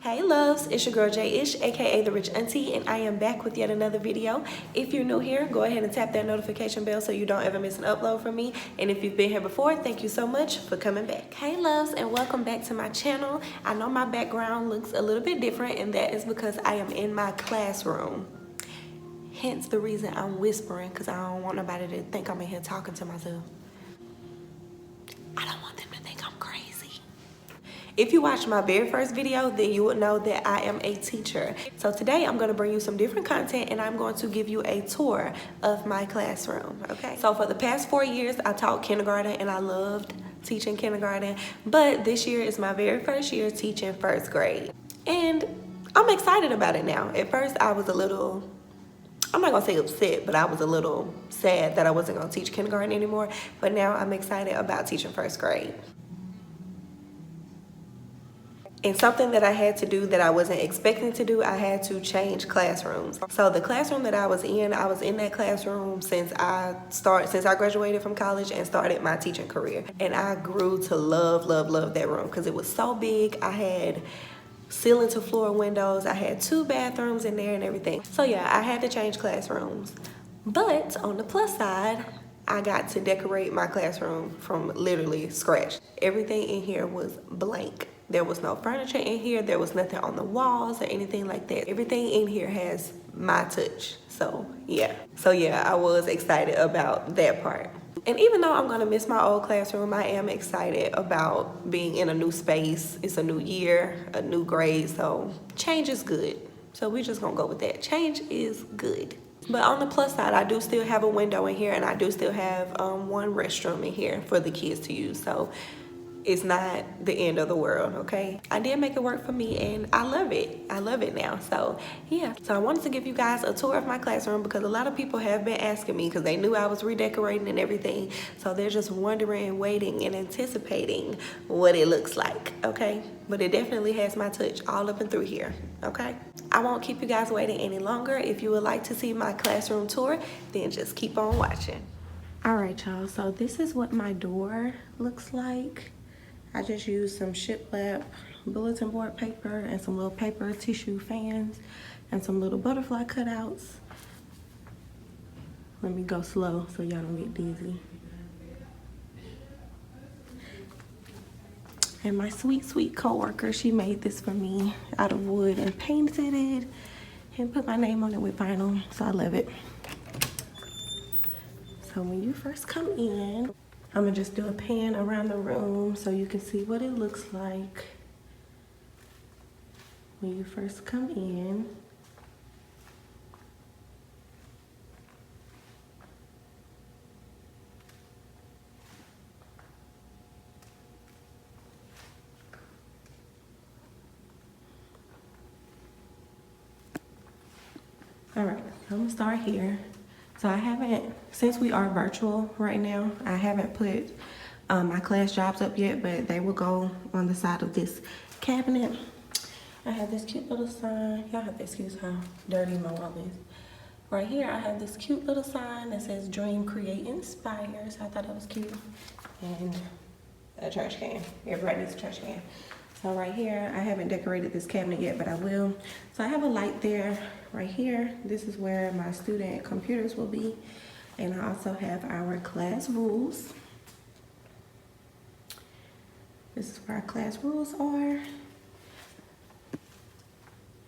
Hey loves, it's your girl J-ish, aka the Rich Auntie, and I am back with yet another video. If you're new here, go ahead and tap that notification bell so you don't ever miss an upload from me. And if you've been here before, thank you so much for coming back. Hey loves, and welcome back to my channel. I know my background looks a little bit different, and that is because I am in my classroom. Hence the reason I'm whispering, because I don't want nobody to think I'm in here talking to myself. I don't want them to think I'm crazy. If you watched my very first video, then you would know that I am a teacher. So today I'm going to bring you some different content and I'm going to give you a tour of my classroom, okay? So for the past 4 years, I taught kindergarten and I loved teaching kindergarten, but this year is my very first year teaching first grade. And I'm excited about it now. At first I was a little, I'm not gonna say upset, but I was a little sad that I wasn't gonna teach kindergarten anymore, but now I'm excited about teaching first grade. And something that I had to do that I wasn't expecting to do, I had to change classrooms. So the classroom that I was in that classroom since I graduated from college and started my teaching career. And I grew to love that room because it was so big. I had ceiling to floor windows. I had 2 bathrooms in there and everything. So yeah, I had to change classrooms. But on the plus side, I got to decorate my classroom from literally scratch. Everything in here was blank. There was no furniture in here. There was nothing on the walls or anything like that. Everything in here has my touch. So yeah, I was excited about that part. And even though I'm gonna miss my old classroom, I am excited about being in a new space. It's a new year, a new grade, so change is good. So we're just gonna go with that. Change is good. But on the plus side, I do still have a window in here and I do still have one restroom in here for the kids to use. So it's not the end of the world, okay? I did make it work for me and I love it. I love it now, so yeah. So I wanted to give you guys a tour of my classroom because a lot of people have been asking me because they knew I was redecorating and everything. So they're just wondering, waiting, and anticipating what it looks like, okay? But it definitely has my touch all up and through here, okay? I won't keep you guys waiting any longer. If you would like to see my classroom tour, then just keep on watching. All right, y'all, so this is what my door looks like. I just used some shiplap bulletin board paper and some little paper tissue fans and some little butterfly cutouts. Let me go slow so y'all don't get dizzy. And my sweet coworker, she made this for me out of wood and painted it and put my name on it with vinyl, so I love it. So when you first come in, I'm gonna just do a pan around the room so you can see what it looks like when you first come in. All right, I'm gonna start here. So I haven't, since we are virtual right now, I haven't put my class jobs up yet, but they will go on the side of this cabinet. I have this cute little sign. Y'all have to excuse how dirty my wall is. Right here, I have this cute little sign that says Dream, Create, Inspire. So I thought that was cute. And a trash can. Everybody needs a trash can. So right here, I haven't decorated this cabinet yet, but I will. So I have a light there right here. This is where my student computers will be. And I also have our class rules. This is where our class rules are.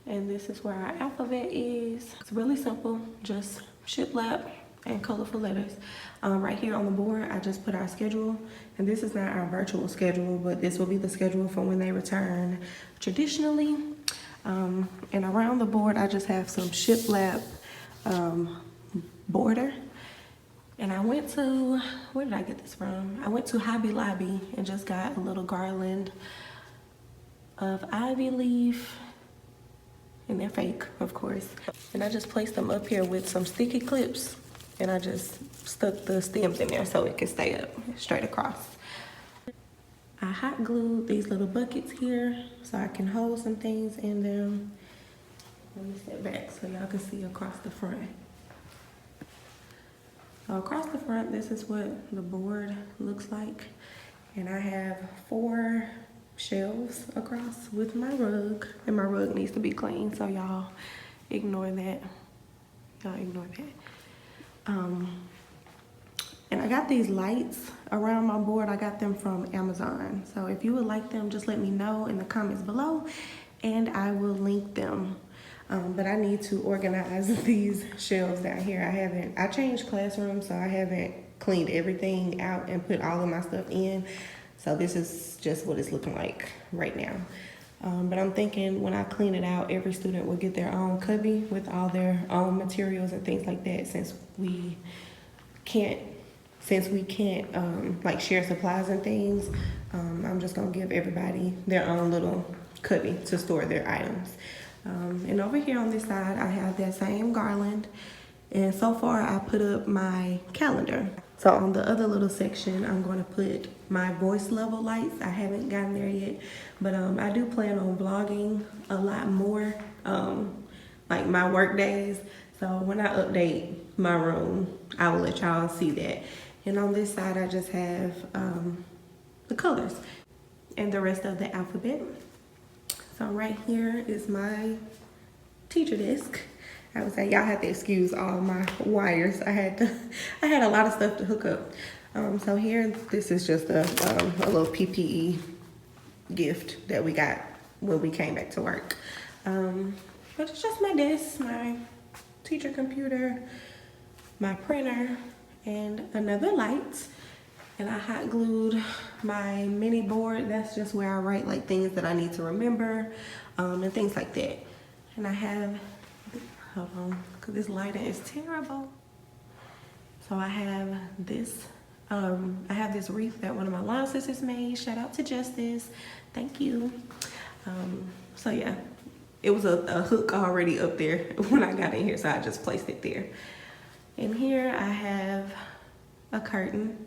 And this is where our alphabet is. It's really simple, just shiplap and colorful letters. Right here on the board, I just put our schedule. And this is not our virtual schedule, but this will be the schedule for when they return traditionally. And around the board, I just have some shiplap border. And I went to, where did I get this from? I went to Hobby Lobby and just got a little garland of ivy leaf. And they're fake, of course. And I just placed them up here with some sticky clips. And I just stuck the stems in there so it can stay up straight across. I hot glued these little buckets here so I can hold some things in them. Let me step back so y'all can see across the front. So across the front, this is what the board looks like. And I have 4 shelves across with my rug, and my rug needs to be clean, so y'all ignore that. And I got these lights around my board. I got them from Amazon, so if you would like them, just let me know in the comments below and I will link them. But I need to organize these shelves down here. I changed classrooms, so I haven't cleaned everything out and put all of my stuff in. So this is just what it's looking like right now. But I'm thinking when I clean it out, every student will get their own cubby with all their own materials and things like that, since we can't like share supplies and things. I'm just gonna give everybody their own little cubby to store their items. And over here on this side, I have that same garland. And so far, I put up my calendar. So on the other little section, I'm going to put my voice level lights. I haven't gotten there yet, but I do plan on vlogging a lot more, like my work days. So when I update my room, I will let y'all see that. And on this side, I just have the colors and the rest of the alphabet. So right here is my teacher desk. I would say y'all have to excuse all my wires. I had a lot of stuff to hook up. So here, this is just a little PPE gift that we got when we came back to work. But it's just my desk, my teacher computer, my printer, and another light. And I hot glued my mini board. That's just where I write like things that I need to remember, and things like that. And I have, hold on, cause this lighting is terrible. So I have this, wreath that one of my line sisters made. Shout out to Justice, thank you. So yeah, it was a hook already up there when I got in here, so I just placed it there. And here I have a curtain.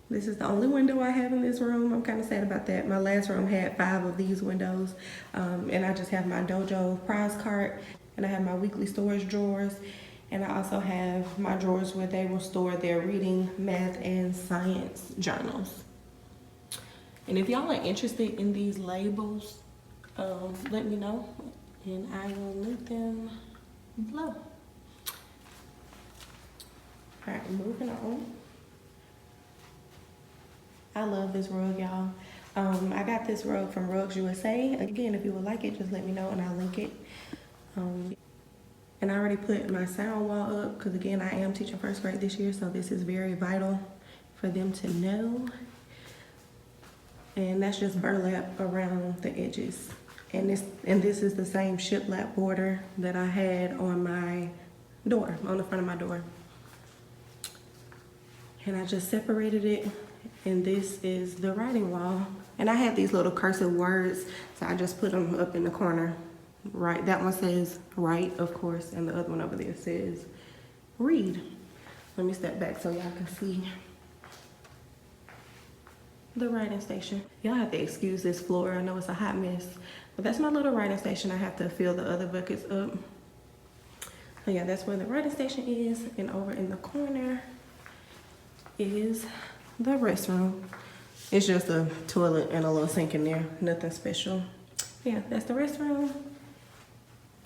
This is the only window I have in this room. I'm kind of sad about that. My last room had 5 of these windows. And I just have my dojo prize cart, and I have my weekly storage drawers. And I also have my drawers where they will store their reading, math, and science journals. And if y'all are interested in these labels, let me know and I will link them below. All right, moving on. I love this rug, y'all. I got this rug from Rugs USA. Again, if you would like it, just let me know and I'll link it. And I already put my sound wall up because, again, I am teaching first grade this year, so this is very vital for them to know. And that's just burlap around the edges. And this is the same shiplap border that I had on my door, on the front of my door. And I just separated it. And this is the writing wall. And I have these little cursive words, so I just put them up in the corner. Right, that one says write, of course, and the other one over there says read. Let me step back so y'all can see the writing station. Y'all have to excuse this floor. I know it's a hot mess, but that's my little writing station. I have to fill the other buckets up. So yeah, that's where the writing station is. And over in the corner is the restroom. It's just a toilet and a little sink in there, nothing special. Yeah, that's the restroom.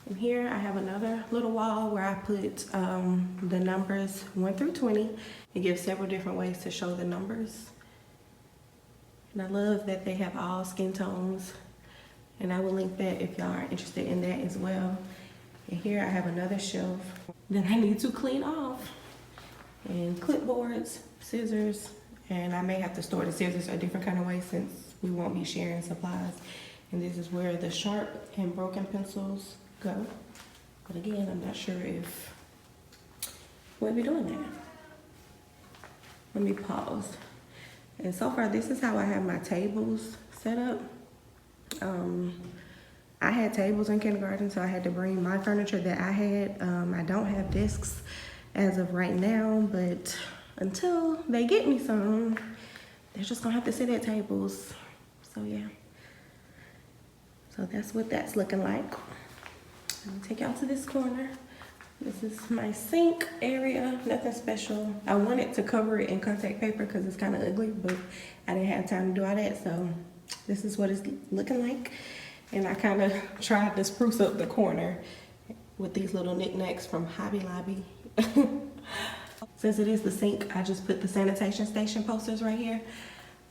And here I have another little wall where I put the numbers 1 through 20. It gives several different ways to show the numbers. And I love that they have all skin tones. And I will link that if y'all are interested in that as well. And here I have another shelf that I need to clean off. And clipboards, scissors, and I may have to store the scissors a different kind of way since we won't be sharing supplies. And this is where the sharp and broken pencils go. But again, I'm not sure if we'll be doing that. Let me pause. And so far, this is how I have my tables set up. I had tables in kindergarten, so I had to bring my furniture that I had. I don't have desks as of right now, but until they get me some, they're just gonna have to sit at tables. So yeah. So that's what that's looking like. I'm gonna take y'all to this corner. This is my sink area, nothing special. I wanted to cover it in contact paper because it's kind of ugly, but I didn't have time to do all that, so this is what it's looking like. And I kind of tried to spruce up the corner with these little knickknacks from Hobby Lobby. Since it is the sink, I just put the sanitation station posters right here.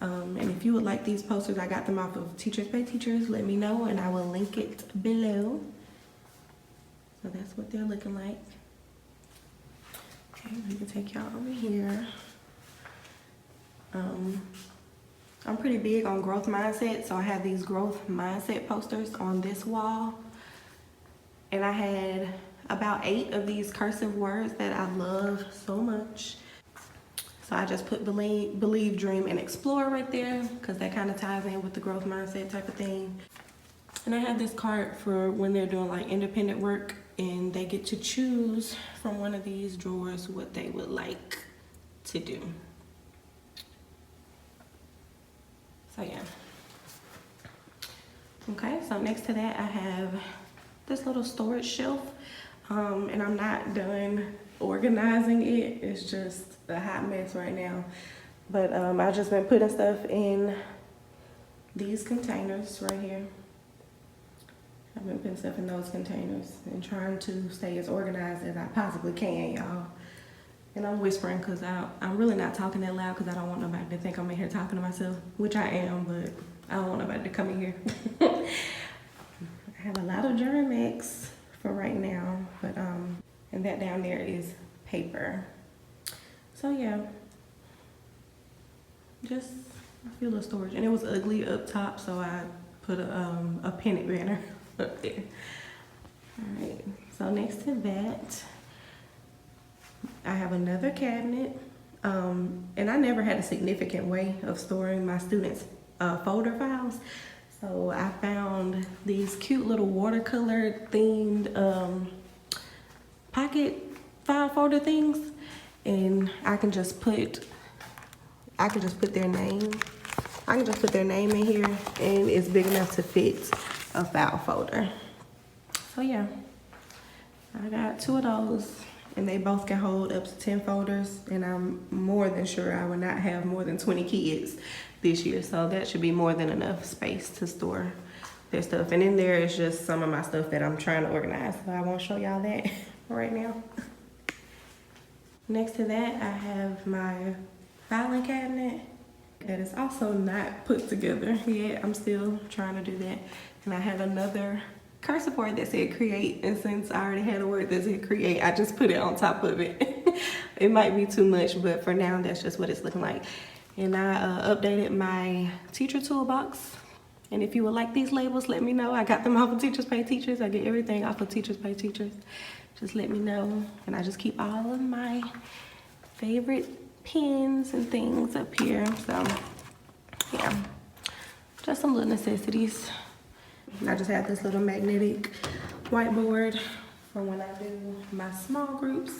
And if you would like these posters, I got them off of Teachers Pay Teachers. Let me know and I will link it below. So that's what they're looking like. Okay, let me take y'all over here. I'm pretty big on growth mindset, so I have these growth mindset posters on this wall. And I had about 8 of these cursive words that I love so much. So I just put believe, dream, and explore right there because that kind of ties in with the growth mindset type of thing. And I have this card for when they're doing like independent work and they get to choose from one of these drawers what they would like to do. So yeah. Okay, so next to that I have this little storage shelf. And I'm not done organizing it. It's just a hot mess right now. But I've just been putting stuff in these containers right here. I've been putting stuff in those containers and trying to stay as organized as I possibly can, y'all. And I'm whispering because I'm really not talking that loud because I don't want nobody to think I'm in here talking to myself, which I am, but I don't want nobody to come in here. I have a lot of Germex for right now, but and that down there is paper. So yeah, just a few little storage, and it was ugly up top, so I put a pennant banner up there. All right, so next to that I have another cabinet, and I never had a significant way of storing my students' folder files. So I found these cute little watercolor themed pocket file folder things, and I can just put their name. I can just put their name in here, and it's big enough to fit a file folder. So yeah, I got 2 of those, and they both can hold up to 10 folders, and I'm more than sure I will not have more than 20 kids this year, so that should be more than enough space to store their stuff. And in there is just some of my stuff that I'm trying to organize, so I won't show y'all that right now. Next to that, I have my filing cabinet that is also not put together yet. I'm still trying to do that. And I have another cursive word that said create, and since I already had a word that said create, I just put it on top of it. It might be too much, but for now that's just what it's looking like. And I updated my teacher toolbox, and if you would like these labels, let me know. I got them off of Teachers Pay Teachers. I get everything off of Teachers Pay Teachers. Just let me know. And I just keep all of my favorite pens and things up here. So yeah, just some little necessities. And I just have this little magnetic whiteboard for when I do my small groups.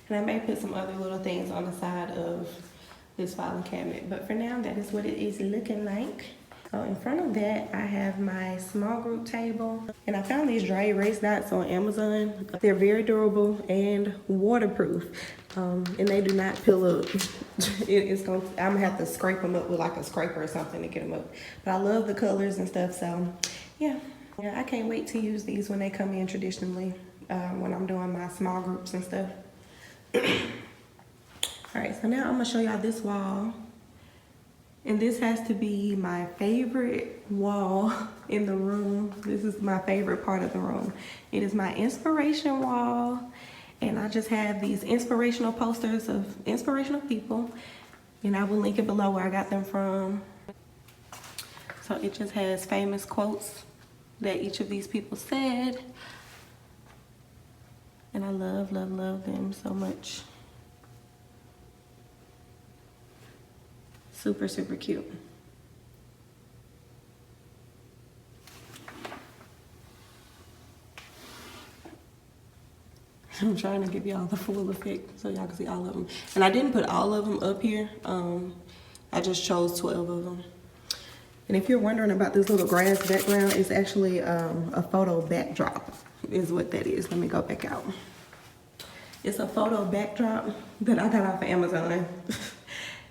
And I may put some other little things on the side of this filing cabinet. But for now, that is what it is looking like. So in front of that, I have my small group table. And I found these dry erase dots on Amazon. They're very durable and waterproof. And they do not peel up. I'm gonna have to scrape them up with like a scraper or something to get them up. But I love the colors and stuff, so yeah, I can't wait to use these when they come in traditionally, when I'm doing my small groups and stuff. All right, so now I'm gonna show y'all this wall. And this has to be my favorite wall in the room. This is my favorite part of the room. It is my inspiration wall. And I just have these inspirational posters of inspirational people. And I will link it below where I got them from. So it just has famous quotes that each of these people said. And I love, love, love them so much. Super, super cute. I'm trying to give y'all the full effect so y'all can see all of them. And I didn't put all of them up here. I just chose 12 of them. And if you're wondering about this little grass background, it's actually a photo backdrop is what that is. Let me go back out. It's a photo backdrop that I got off of Amazon.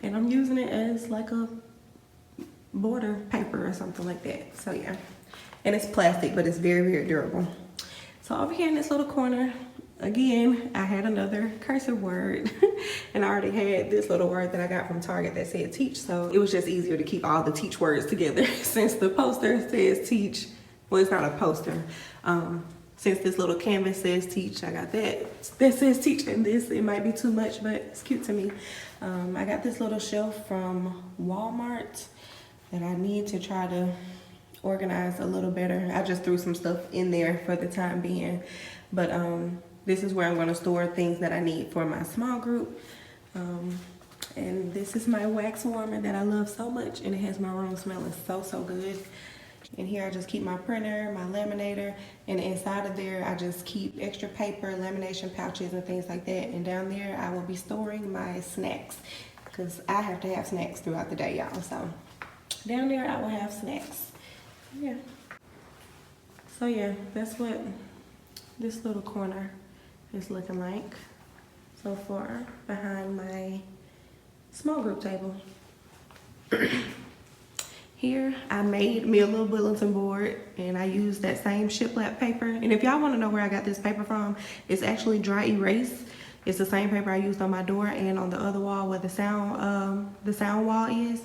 And I'm using it as like a border paper or something like that. So yeah, and it's plastic, but it's very, very durable. So over here in this little corner, again, I had another cursive word and I already had this little word that I got from Target that said teach. So it was just easier to keep all the teach words together since the poster says teach. Well, it's not a poster. Since this little canvas says teach, I got that says teach, and this, it might be too much, but it's cute to me. I got this little shelf from Walmart that I need to try to organize a little better. I just threw some stuff in there for the time being, but this is where I'm going to store things that I need for my small group. And this is my wax warmer that I love so much, and it has my room smelling so, so good. And here I just keep my printer, my laminator, and inside of there I just keep extra paper, lamination pouches, and things like that. And down there I will be storing my snacks, because I have to have snacks throughout the day, y'all. So down there I will have snacks. Yeah. So yeah, that's what this little corner is looking like so far behind my small group table. Here, I made me a little bulletin board, and I used that same shiplap paper. And if y'all want to know where I got this paper from, it's actually dry erase. It's the same paper I used on my door and on the other wall where the sound wall is.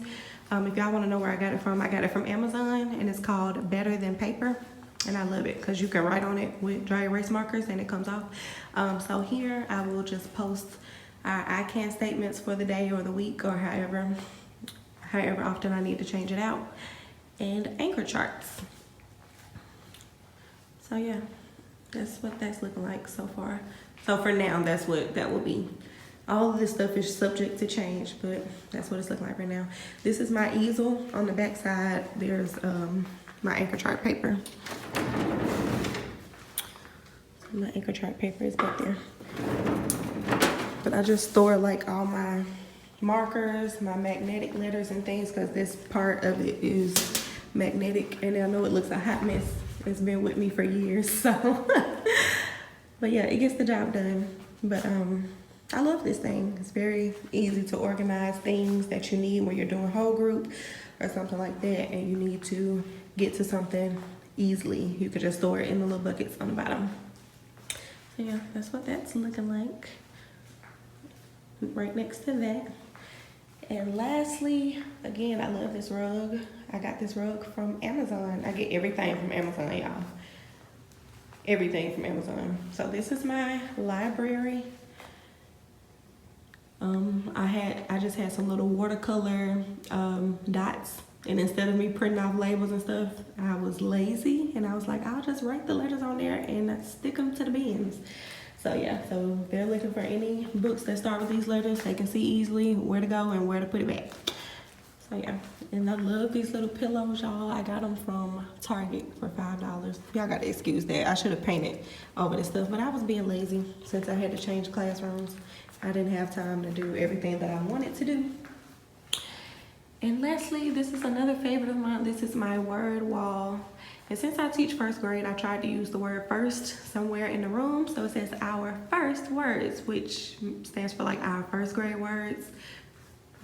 If y'all want to know where I got it from Amazon, and it's called Better Than Paper. And I love it because you can write on it with dry erase markers and it comes off. So here I will just post our I-can statements for the day or the week, or however often I need to change it out, and anchor charts. So yeah, that's what that's looking like so far. So for now, that's what that will be. All of this stuff is subject to change, but that's what it's looking like right now. This is my easel. On the back side, there's my anchor chart paper. My anchor chart paper is back there. But I just store like all my markers, my magnetic letters and things, because this part of it is magnetic, and I know it looks a hot mess. It's been with me for years, so but yeah, it gets the job done. But I love this thing. It's very easy to organize things that you need when you're doing whole group or something like that, and you need to get to something easily. You could just store it in the little buckets on the bottom. So yeah, that's what that's looking like right next to that. And lastly, again, I love this rug. I got this rug from Amazon. I get everything from Amazon, y'all. Everything from Amazon. So this is my library. I just had some little watercolor dots, and instead of me printing off labels and stuff, I was lazy, and I was like, I'll just write the letters on there and stick them to the bins. So yeah, so if they're looking for any books that start with these letters, they can see easily where to go and where to put it back. So yeah, and I love these little pillows, y'all. I got them from Target for $5. Y'all got to excuse that. I should have painted over this stuff, but I was being lazy since I had to change classrooms. I didn't have time to do everything that I wanted to do. And lastly, this is another favorite of mine. This is my word wall. And since I teach first grade, I tried to use the word first somewhere in the room. So it says our first words, which stands for like our first grade words.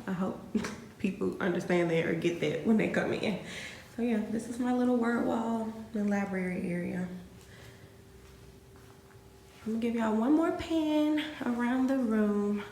I hope people understand that or get that when they come in. So yeah, this is my little word wall, the library area. I'm gonna give y'all one more pan around the room.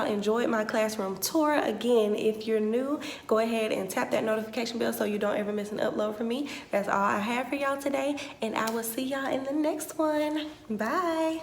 y'all enjoyed my classroom tour. Again, if you're new, go ahead and tap that notification bell so you don't ever miss an upload from me. That's all I have for y'all today, and I will see y'all in the next one. Bye.